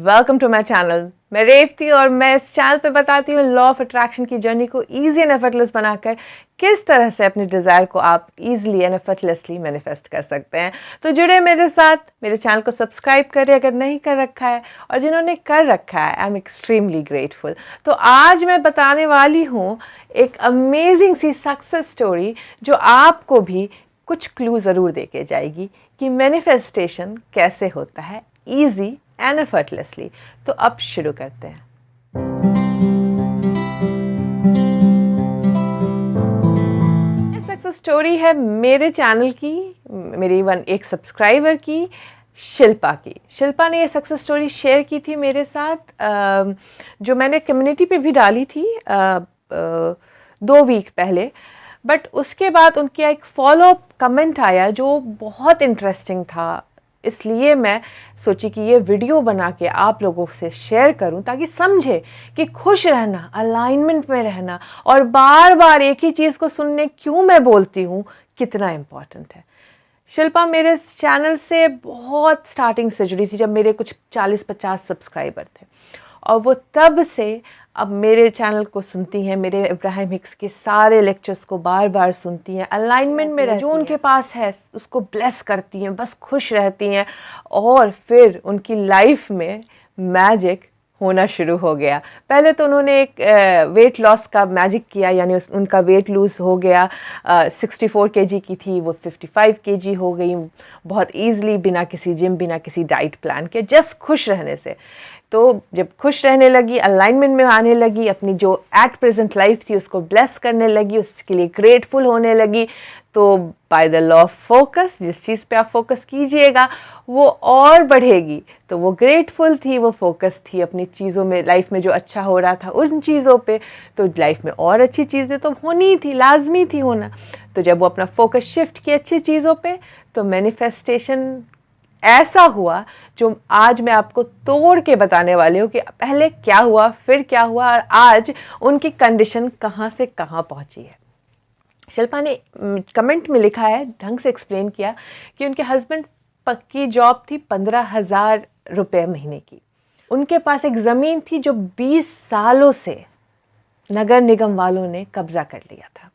Welcome to my channel. मैं रेवती और मैं इस चैनल पे बताती हूँ लॉ ऑफ अट्रैक्शन की जर्नी को ईजी एंड एफर्टलेस बनाकर किस तरह से अपने डिज़ायर को आप ईजिली एंड एफर्टलेसली मैनिफेस्ट कर सकते हैं। तो जुड़े मेरे साथ, मेरे चैनल को सब्सक्राइब करें अगर नहीं कर रखा है, और जिन्होंने कर रखा है आई एम एक्सट्रीमली ग्रेटफुल। तो आज मैं बताने वाली हूँ एक अमेजिंग सी सक्सेस स्टोरी जो आपको भी कुछ क्लू ज़रूर दे के जाएगी कि मैनिफेस्टेशन कैसे होता है ईजी एंड एफर्टलेसली। तो अब शुरू करते हैं। सक्सेस स्टोरी है मेरे चैनल की, मेरी एक सब्सक्राइबर की, शिल्पा की। शिल्पा ने ये सक्सेस स्टोरी शेयर की थी मेरे साथ, जो मैंने कम्युनिटी पे भी डाली थी 2 वीक पहले। बट उसके बाद उनका एक फॉलोअप कमेंट आया जो बहुत इंटरेस्टिंग था, इसलिए मैं सोची कि ये वीडियो बना के आप लोगों से शेयर करूं ताकि समझे कि खुश रहना, अलाइनमेंट में रहना और बार बार एक ही चीज़ को सुनने क्यों मैं बोलती हूँ कितना इम्पॉर्टेंट है। शिल्पा मेरे चैनल से बहुत स्टार्टिंग से जुड़ी थी, जब मेरे कुछ 40-50 सब्सक्राइबर थे, और वो तब से अब मेरे चैनल को सुनती हैं, मेरे इब्राहिम हिक्स के सारे लेक्चर्स को बार बार सुनती हैं, अलाइनमेंट में रहती हैं, जो उनके पास है उसको ब्लेस करती हैं, बस खुश रहती हैं, और फिर उनकी लाइफ में मैजिक होना शुरू हो गया। पहले तो उन्होंने एक वेट लॉस का मैजिक किया, यानी उनका वेट लूज़ हो गया। 64 केजी की थी, वो 55 केजी हो गई, बहुत ईजिली, बिना किसी जिम, बिना किसी डाइट प्लान के, जस्ट खुश रहने से। तो जब खुश रहने लगी, अलाइनमेंट में आने लगी, अपनी जो एट प्रेजेंट लाइफ थी उसको ब्लेस करने लगी, उसके लिए ग्रेटफुल होने लगी, तो by the law of focus, जिस चीज़ पे आप फोकस कीजिएगा वो और बढ़ेगी। तो वो ग्रेटफुल थी, वो फोकस थी अपनी चीज़ों में, लाइफ में जो अच्छा हो रहा था उन चीज़ों पे, तो लाइफ में और अच्छी चीज़ें तो होनी थी, लाजमी थी होना। तो जब वो अपना फोकस शिफ्ट किया अच्छी चीज़ों पे, तो मैनिफेस्टेशन ऐसा हुआ जो आज मैं आपको तोड़ के बताने वाली हूँ कि पहले क्या हुआ, फिर क्या हुआ, और आज उनकी कंडीशन कहाँ से कहाँ पहुँची है। शिल्पा ने कमेंट में लिखा है, ढंग से एक्सप्लेन किया कि उनके हस्बैंड की जॉब थी 15,000 रुपये महीने की। उनके पास एक ज़मीन थी जो 20 सालों से नगर निगम वालों ने कब्जा कर लिया था।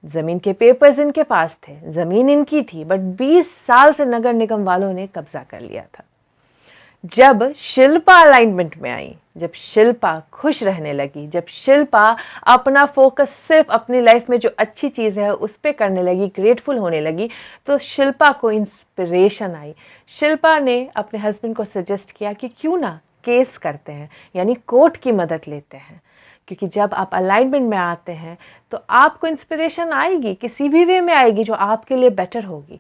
ज़मीन के पेपर्स इनके पास थे, ज़मीन इनकी थी, बट 20 साल से नगर निगम वालों ने कब्जा कर लिया था। जब शिल्पा अलाइनमेंट में आई, जब शिल्पा खुश रहने लगी, जब शिल्पा अपना फोकस सिर्फ अपनी लाइफ में जो अच्छी चीज़ है उस पर करने लगी, ग्रेटफुल होने लगी, तो शिल्पा को इंस्पिरेशन आई। शिल्पा ने अपने हस्बैंड को सजेस्ट किया कि क्यों ना केस करते हैं, यानी कोर्ट की मदद लेते हैं, क्योंकि जब आप अलाइनमेंट में आते हैं तो आपको इंस्पिरेशन आएगी, किसी भी वे में आएगी जो आपके लिए बेटर होगी।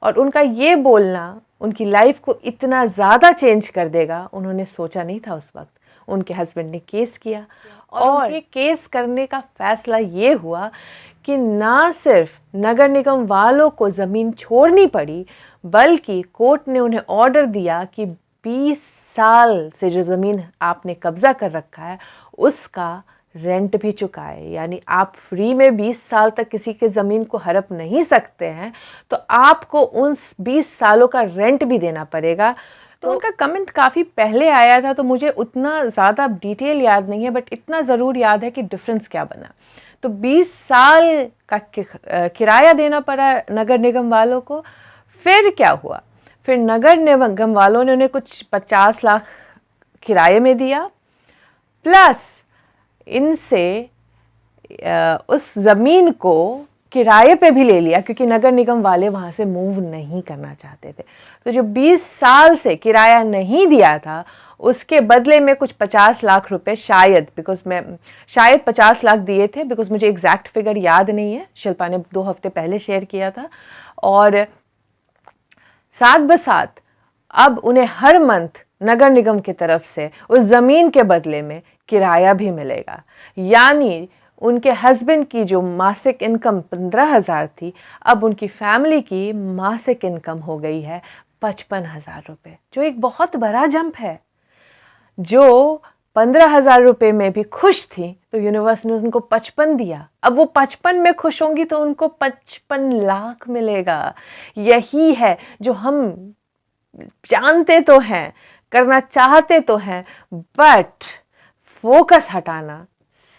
और उनका ये बोलना उनकी लाइफ को इतना ज़्यादा चेंज कर देगा, उन्होंने सोचा नहीं था उस वक्त। उनके हस्बैंड ने केस किया, और ये केस करने का फैसला ये हुआ कि ना सिर्फ नगर निगम वालों को ज़मीन छोड़नी पड़ी, बल्कि कोर्ट ने उन्हें ऑर्डर दिया कि 20 साल से जो ज़मीन आपने कब्ज़ा कर रखा है उसका रेंट भी चुकाए। यानी आप फ्री में 20 साल तक किसी के ज़मीन को हड़प नहीं सकते हैं, तो आपको उन 20 सालों का रेंट भी देना पड़ेगा। तो उनका कमेंट काफ़ी पहले आया था, तो मुझे उतना ज़्यादा डिटेल याद नहीं है, बट इतना ज़रूर याद है कि डिफरेंस क्या बना। तो 20 साल का किराया देना पड़ा नगर निगम वालों को। फिर क्या हुआ, फिर नगर निगम वालों ने उन्हें कुछ 50 लाख किराए में दिया, प्लस इनसे उस ज़मीन को किराए पे भी ले लिया, क्योंकि नगर निगम वाले वहाँ से मूव नहीं करना चाहते थे। तो जो 20 साल से किराया नहीं दिया था उसके बदले में कुछ 50 लाख रुपए, शायद 50 लाख दिए थे, बिकॉज मुझे एग्जैक्ट फिगर याद नहीं है, शिल्पा ने 2 हफ्ते पहले शेयर किया था। और साथ बसाथ अब उन्हें हर मंथ नगर निगम की तरफ से उस ज़मीन के बदले में किराया भी मिलेगा। यानी उनके हस्बैंड की जो मासिक इनकम 15,000 थी, अब उनकी फैमिली की मासिक इनकम हो गई है 55,000 रुपये, जो एक बहुत बड़ा जंप है। जो 15,000 रुपये में भी खुश थी, तो यूनिवर्स ने उनको 55 दिया। अब वो 55 में खुश होंगी तो उनको 55 लाख मिलेगा। यही है जो हम जानते तो हैं करना चाहते तो हैं, बट फोकस हटाना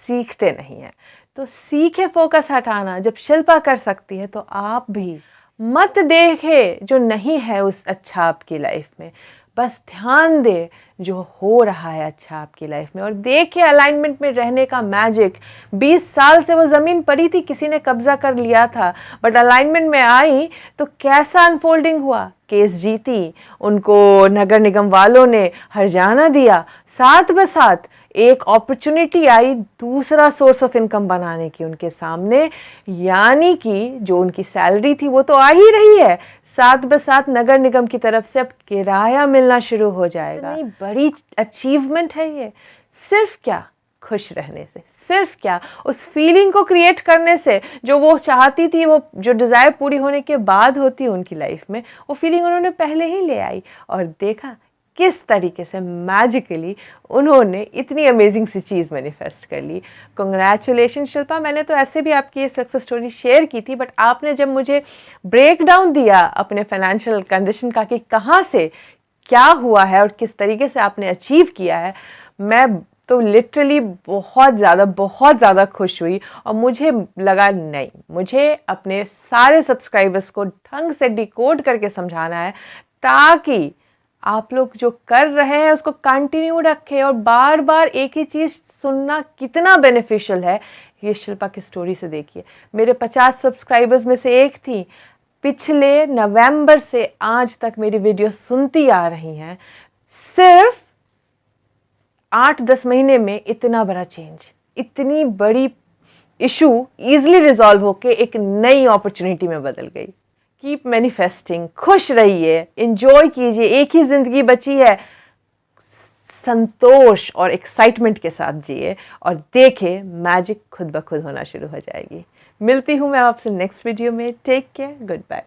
सीखते नहीं हैं। तो सीखे फोकस हटाना। जब शिल्पा कर सकती है तो आप भी मत देखे जो नहीं है उस अच्छा आपकी लाइफ में, बस ध्यान दे जो हो रहा है अच्छा आपकी लाइफ में, और देखे अलाइनमेंट में रहने का मैजिक। 20 साल से वो ज़मीन पड़ी थी, किसी ने कब्जा कर लिया था, बट अलाइनमेंट में आई तो कैसा अनफोल्डिंग हुआ। केस जीती, उनको नगर निगम वालों ने हर्जाना दिया, साथ बसाथ एक अपॉर्चुनिटी आई दूसरा सोर्स ऑफ इनकम बनाने की उनके सामने, यानी कि जो उनकी सैलरी थी वो तो आ ही रही है, साथ बसाथ नगर निगम की तरफ से अब किराया मिलना शुरू हो जाएगा। इतनी बड़ी अचीवमेंट है ये। सिर्फ क्या, खुश रहने से, सिर्फ क्या, उस फीलिंग को क्रिएट करने से जो वो चाहती थी, वो जो डिज़ायर पूरी होने के बाद होती है उनकी लाइफ में, वो फीलिंग उन्होंने पहले ही ले आई, और देखा किस तरीके से मैजिकली उन्होंने इतनी अमेजिंग सी चीज़ मैनिफेस्ट कर ली। कंग्रेचुलेशन शिल्पा। मैंने तो ऐसे भी आपकी ये सक्सेस स्टोरी शेयर की थी, बट आपने जब मुझे ब्रेक डाउन दिया अपने फाइनेंशियल कंडीशन का कि कहाँ से क्या हुआ है और किस तरीके से आपने अचीव किया है, मैं तो लिटरली बहुत ज़्यादा खुश हुई। और मुझे लगा नहीं, मुझे अपने सारे सब्सक्राइबर्स को ढंग से डिकोड करके समझाना है, ताकि आप लोग जो कर रहे हैं उसको कंटिन्यू रखें। और बार बार एक ही चीज़ सुनना कितना बेनिफिशियल है, ये शिल्पा की स्टोरी से देखिए। मेरे 50 सब्सक्राइबर्स में से एक थी, पिछले नवंबर से आज तक मेरी वीडियो सुनती आ रही हैं। सिर्फ 8-10 महीने में इतना बड़ा चेंज, इतनी बड़ी इशू ईजिली रिजॉल्व होके एक नई अपॉर्चुनिटी में बदल गई। कीप मैनिफेस्टिंग, खुश रहिए, एंजॉय कीजिए, एक ही जिंदगी बची है, संतोष और एक्साइटमेंट के साथ जिए, और देखे मैजिक खुद ब खुद होना शुरू हो जाएगी। मिलती हूँ मैं आपसे नेक्स्ट वीडियो में। Take care, good bye.